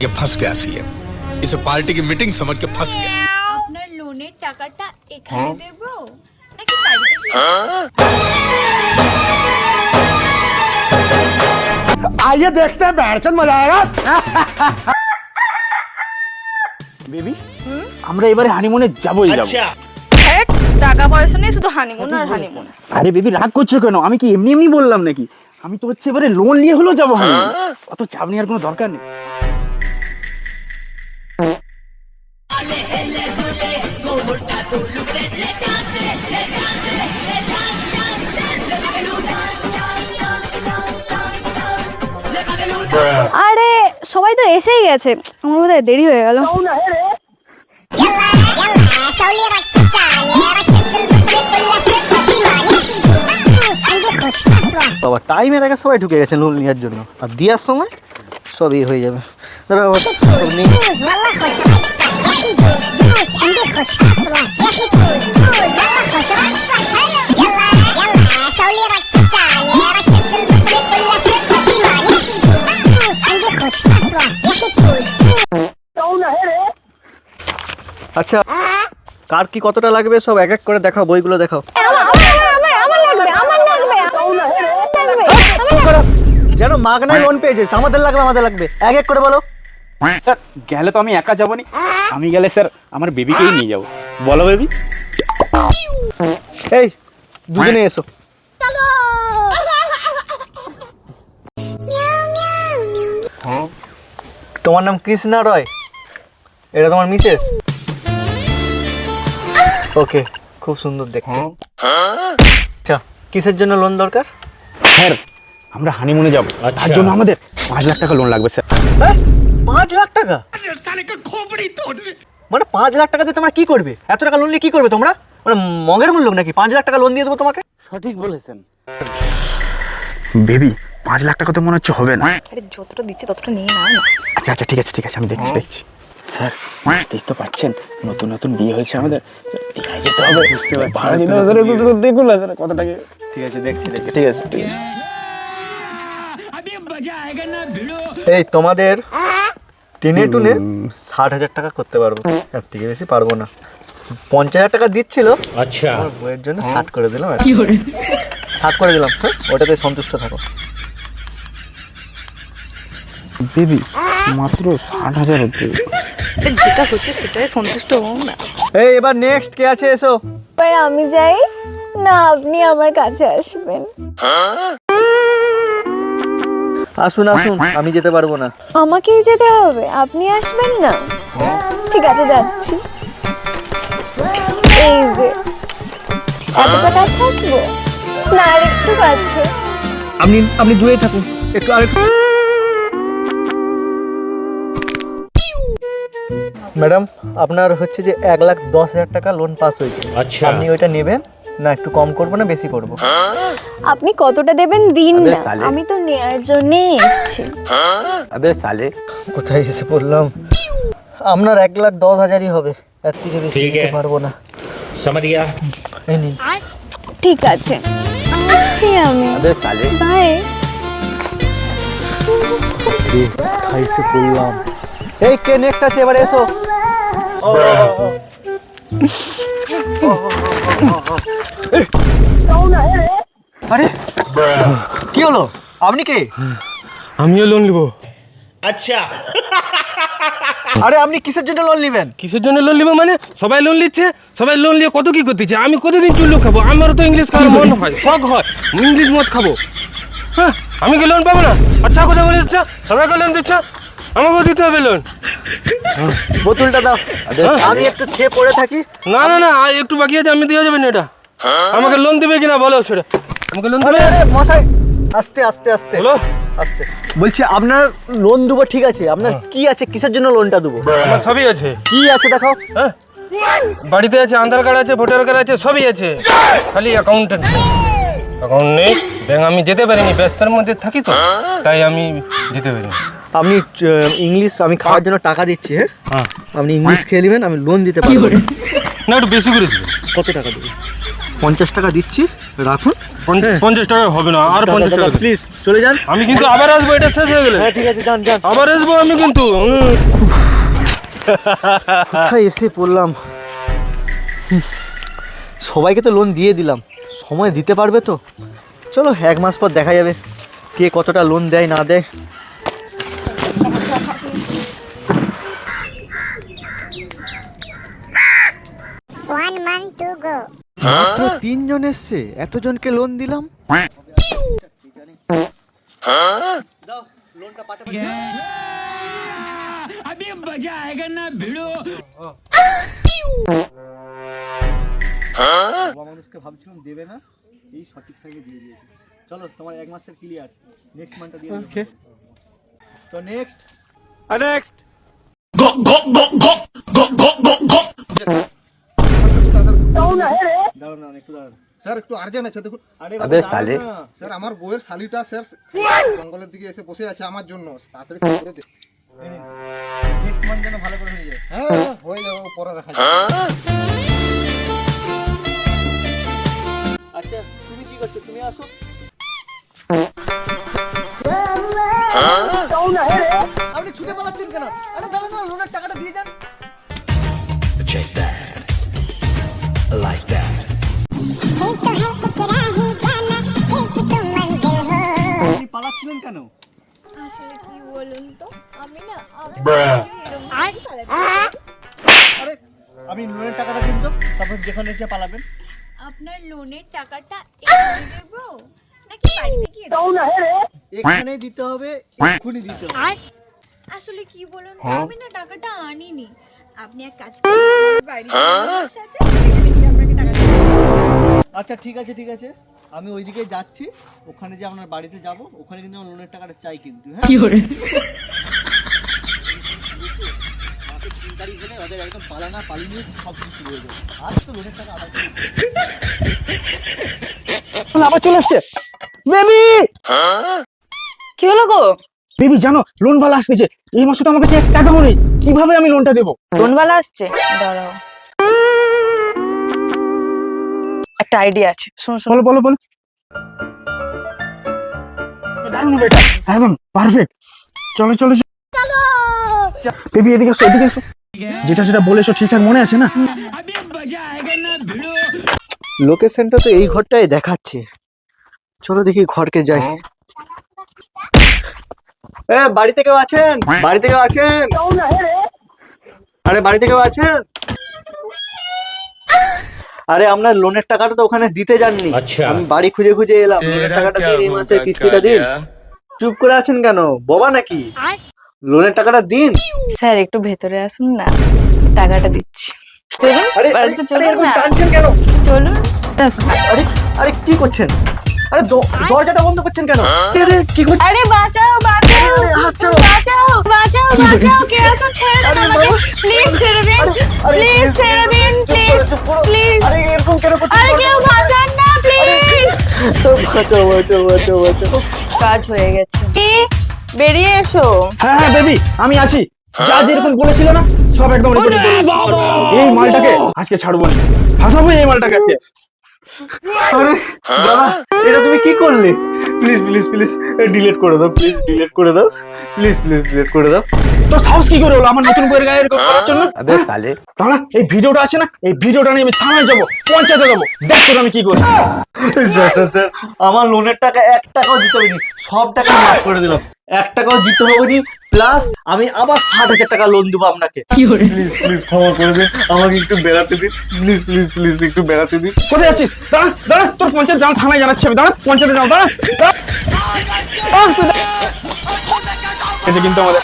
ये फंस गया सीएम, इसे पार्टी की मीटिंग समझ के फंस गया। আপনার লোনের টাকাটা এখানে দেব নাকি বাড়িতে आइए देखते हैं बैठचंद मजा आएगा। বেবি আমরা এবারে হানিমুনে যাবই যাব। হ্যাঁ টাকা পয়সা নেই, শুধু হানিমুন আর হানিমুন। আরে বেবি রাগ করছো কেন? আমি কি এমনি এমনি বললাম নাকি? আমি তো হচ্ছে এবারে লোন নিয়ে হলেও যাবো হানিমুন। অত চাপ নেওয়ার কোনো দরকার নেই। আরে সবাই তো এসেই গেছে, আমার বোধহয় দেরি হয়ে গেল। বাবা টাইমের আগে সবাই ঢুকে গেছে লোন নেওয়ার জন্য, আর দেওয়ার সময় সবই হয়ে যাবে। দাঁড়া বাবা, সব নিয়ে আচ্ছা কার কি কতটা লাগবে সব এক এক করে দেখাও, বইগুলো দেখাও। যেন মাগনায় লোন পেয়েছিস, আমাদের লাগবে আমাদের লাগবে, এক এক করে বলো। স্যার গেলে তো আমি একা যাবো নি, আমি গেলে স্যার আমার বেবিকেই নিয়ে যাবো। বলো বেবি। এই দুজনে এসো। তোমার নাম কৃষ্ণা রয়, এটা তোমার মিসেস? ওকে, খুব সুন্দর দেখতে। আচ্ছা কিসের জন্য লোন দরকার? স্যার আমরা হানিমুনে যাবো, তার জন্য আমাদের 5 লাখ টাকা লোন লাগবে স্যার। 5 লাখ টাকা? মানে 5 লাখ টাকা দিয়ে তোমরা কি করবে? এত টাকা লোন নিয়ে কি করবে তোমরা? মানে মগের মূল্য নাকি 5 লাখ টাকা লোন দিয়ে দেবো তোমাকে? সঠিক বলেছেন বেবি। 5 লাখ টাকা তো মনে হচ্ছে হবে না। আরে যতটা দিচ্ছে ততটা নিয়ে নাও না। আচ্ছা আচ্ছা ঠিক আছে ঠিক আছে, আমি দেখছি। স্যার বুঝতেই তো পাচ্ছেন নতুন নতুন বিয়ে হয়েছে আমাদের, দীঘায় যেতে হবে। বুঝতে পারছি দেখুন না স্যার কত টাকা। ঠিক আছে দেখছি ঠিক আছে। এই তোমাদের টেনে টুনে 60,000 টাকা করতে পারবো, এর থেকে বেশি পারবো না। 50,000 টাকা দিচ্ছিল, আচ্ছা আমার বইয়ের জন্য 60 করে দিলাম। 60 করে দিলাম, হ্যাঁ ওটাতে সন্তুষ্ট থাকো। বেবি মাত্র 60,000 হচ্ছে। যেটা হচ্ছে সেটাই সন্তুষ্ট হও না। এই এবার নেক্সট কে আছে এসো। এবার আমি যাই না আপনি আমার কাছে আসবেন? আসুন আমি যেতে পারবো না। আমাকেই যেতে হবে, আপনি আসবেন না? ঠিক আছে যাচ্ছি। এই যে এতটা কাছে আসবো না, আর একটু কাছে? আপনি দূরেই থাকুন একটু, আর একটু। ম্যাডাম আপনার হচ্ছে যে 1,10,000 টাকা লোন পাস হয়েছে। আচ্ছা আপনি ওইটা নেবেন না, একটু কম করবো না বেশি করবো? আপনি কতটা দেবেন দিন না, আমি তো নেয়ার জন্যই এসেছি। কোথায় এসে পড়লাম? আপনার 1,10,000ই হবে, এর থেকে বেশি দিতে পারবো না। এই নিন। ঠিক আছে আসছি আমি, বাই। কোথায় এসে পড়লাম? এই কে নেক্সট আছে এবার এসো। আরে কি হলো? আপনি কে? আমিও লোন নিব। আচ্ছা আরে আপনি কিসের জন্য লোন নেবেন? কিসের জন্য লোন নিব মানে? সবাই লোন নিচ্ছে, সবাই লোন নিয়ে কত কি করতেছে। আমি কতদিন চুল্লু খাবো? আমারও তো ইংলিশ খাওয়ার মন হয়, শখ হয়, ইংলিশ মদ খাবো। হ্যাঁ আমি কি লোন পাবো না? আচ্ছা কথা বলে দিচ্ছ, সবাইকে লোন দিচ্ছ, আমাকেও দিতে হবে লোন। বোতলটা দাও, আমি একটু খেয়ে পড়ে থাকি। না না না একটু বাকি আছে, আমি দিয়ে যাবেন এটা। আমাকে লোন দেবে কিনা বলো সেটা। আমাকে লোন দেবে? আরে মশাই আস্তে আস্তে আস্তে বলো। আস্তে বলছি, আপনার লোন দেবো ঠিক আছে, আপনার কি আছে, কিসের জন্য লোনটা দেবো? আমার সবই আছে। কি আছে দেখাও। হ্যাঁ বাড়িতে আছে, আধার কার্ড আছে, ভোটার কার্ড আছে, সবই আছে, খালি অ্যাকাউন্টেন্ট অ্যাকাউন্ট নেই। ব্যাংক আমি যেতে পারিনি, ব্যস্তার মধ্যে থাকি তো, তাই আমি যেতে পারিনি। আপনি ইংলিশ আমি খাওয়ার জন্য টাকা দিচ্ছি, হ্যাঁ আপনি ইংলিশ খেয়ে নেবেন, আমি লোন দিতে পারবো না। না একটু বেশি করে দেবেন। কত টাকা দেবেন? 50 টাকা দিচ্ছি, রাখুন। 50 টাকা হবে না, আর 50 টাকা দিন। প্লিজ চলে যান। আমি কিন্তু আবার আসবো, এটা শেষ হয়ে গেলে। হ্যাঁ ঠিক আছে, যান যান। আবার আসবো আমি কিন্তু। কোথায় এসে পড়লাম। সবাইকে তো লোন দিয়ে দিলাম, সময় দিতে পারবে তো? চলো 1 মাস পর দেখা যাবে কে কতটা লোন দেয় না দেয়। মাত্র 3 জন এসছে, এতজনকে লোন দিলাম। দাও লোনটা পাঠাবে। বাবা মানুষকে ভাবছিলাম দেবে না, এই সঠিক সাইজে দিয়ে দিয়েছে। চলো তোমার 1 মাসের ক্লিয়ার, নেক্সট মান্থটা দিয়ে দেবো। ওকে তো নেক্সট দাঁড়ান একটু দাঁড়ান স্যার, একটু আর্জেন্ট আছে দেখুন। আরে বাবা সালে স্যার, আমার বউয়ের শালিটা স্যার জঙ্গলের দিকে এসে বসে আছে আমার জন্য, তাড়াতাড়ি করে দে। নেক্সট মান্থ যেন ভালো করে হয়ে যায়। হ্যাঁ হয়ে যাবে, পরে দেখা যাবে। আচ্ছা তুমি কি করছো, তুমি আসো। আপনি ছুটে পালাচ্ছেন কেন? আরে দাঁড়ান দাঁড়ান, লোনের টাকাটা দিয়ে যান। আপনি পালাচ্ছিলেন কেন? আসলে কি বলুন তো, আমি না আরে আমি লোনের টাকাটা দিন তো, তারপর যেখানে ইচ্ছে পালাবেন। আপনার লোনের টাকাটা এখানে দেব নাকি বাড়িতে গিয়ে দেব? এখানেই দিতে হবে, এক্ষুনি দিতে হবে। আসলে কি বলুন তো, আমি না টাকাটা আনিনি। আপনি এক কাজ করুন, আমার বাড়িতে আমার সাথে সেখানে গিয়ে আপনাকে টাকা দেব। আচ্ছা ঠিক আছে ঠিক আছে, আমি ওইদিকে যাচ্ছি, ওখানে যে আপনার বাড়িতে যাব, ওখানে কিন্তু আমার লোনের টাকাটা চাই কিন্তু। হ্যাঁ কি করে মাসের 3 তারিখ হলে ওদের একদম পালানা পালিয়ে সব কিছু শুরু হয়ে যাবে। আজ তো লোনের টাকা আদায় করে দিতে হবে। আবার চলে আসছে বেবি। কি হলো গো? বেবি জানো লোন ভালো আসতেছে, এই মাসে তো আমার কাছে 1 টাকাও নেই, কিভাবে আমি লোনটা দেবো? লোনওয়ালা আসছে, দাঁড়াও একটা আইডিয়া আছে, শুন শুন। বলো বলো বলো। দারুণ বেটা, একদম পারফেক্ট। চলো চলো চলো বেবি, এদিকে এসো এদিকে এসো। যেটা যেটা বলেছো ঠিকঠাক মনে আছে না? লোকেশনটা তো এই ঘরটাই দেখাচ্ছে, চলো দেখি ঘরকে যাই। বাড়িতে কেউ আছেন? বাড়িতে কেউ আছেন? আরে বাড়িতে কেউ আছেন? আরে আপনার লোনের টাকাটা তো ওখানে দিতে যাননি, আমি বাড়ি খুঁজে খুঁজে এলাম। লোনের টাকাটা দিন, এই মাসে কিস্তিটা দিন। চুপ করে আছেন কেন, বাবা নাকি? লোনের টাকাটা দিন। স্যার একটু ভেতরে আসুন না, টাকাটা দিচ্ছি। চলুন আরে বাড়িতে চলুন এরকম না, টানছেন কেন? চলুন। আরে আরে কি করছেন? আরে দরজাটা বন্ধ করছেন কেন? আরে কি করছেন? আরে বাঁচাও বাঁচাও বাঁচাও বাঁচাও বাঁচাও, কে আছো? ছেড়ে দিন আমাকে প্লিজ, ছেড়ে দিন প্লিজ, ছেড়ে দিন প্লিজ প্লিজ। আরে এরকম কেন করছেন? আরে কেউ বাঁচান না প্লিজ। বাঁচাও বাঁচাও বাঁচাও বাঁচাও। কাজ হয়ে গেছে, কি বেরিয়ে এসো। হ্যাঁ হ্যাঁ বেবি আমি আছি, যা যেরকম বলেছিল না সব একদম রেডি করে দিয়েছি। এই মালটাকে আজকে ছাড়বো না, ফাঁসাবো এই মালটাকে আজকে। আরে বাবা, এটা তুমি কি করলে? প্লিজ প্লিজ প্লিজ ডিলিট করে দাও, প্লিজ ডিলিট করে দাও, প্লিজ প্লিজ ডিলিট করে দাও। তো সাহস কি করে হলো আমার নতুন বইয়ের গায়ে এরকম করার জন্য? তাহলে এই ভিডিওটা আছে না, এই ভিডিওটা নিয়ে আমি থানায় যাবো, পঞ্চায়েতে যাবো, দেখ তোর আমি কি করি। স্যার আমার লোনের টাকা 1 টাকাও দিতে হবে না, সব টাকা মাফ করে দিলাম। 1 টাকাও দিতে হবে না, প্লাস আমি আবার 60,000 টাকা লোন দেবো আপনাকে। প্লিজ প্লিজ ক্ষমা করে দিন, আমাকে একটু বেড়াতে দিন, প্লিজ প্লিজ প্লিজ একটু বেড়াতে দিন। কোথায় যাচ্ছিস? দাঁড়া দাঁড়া, তোর পঞ্চায়েত যাও, থানায় জানাচ্ছি আমি। দাঁড়া পঞ্চায়েতে যাও, দাঁড়া দাঁড়া। কিন্তু আমাদের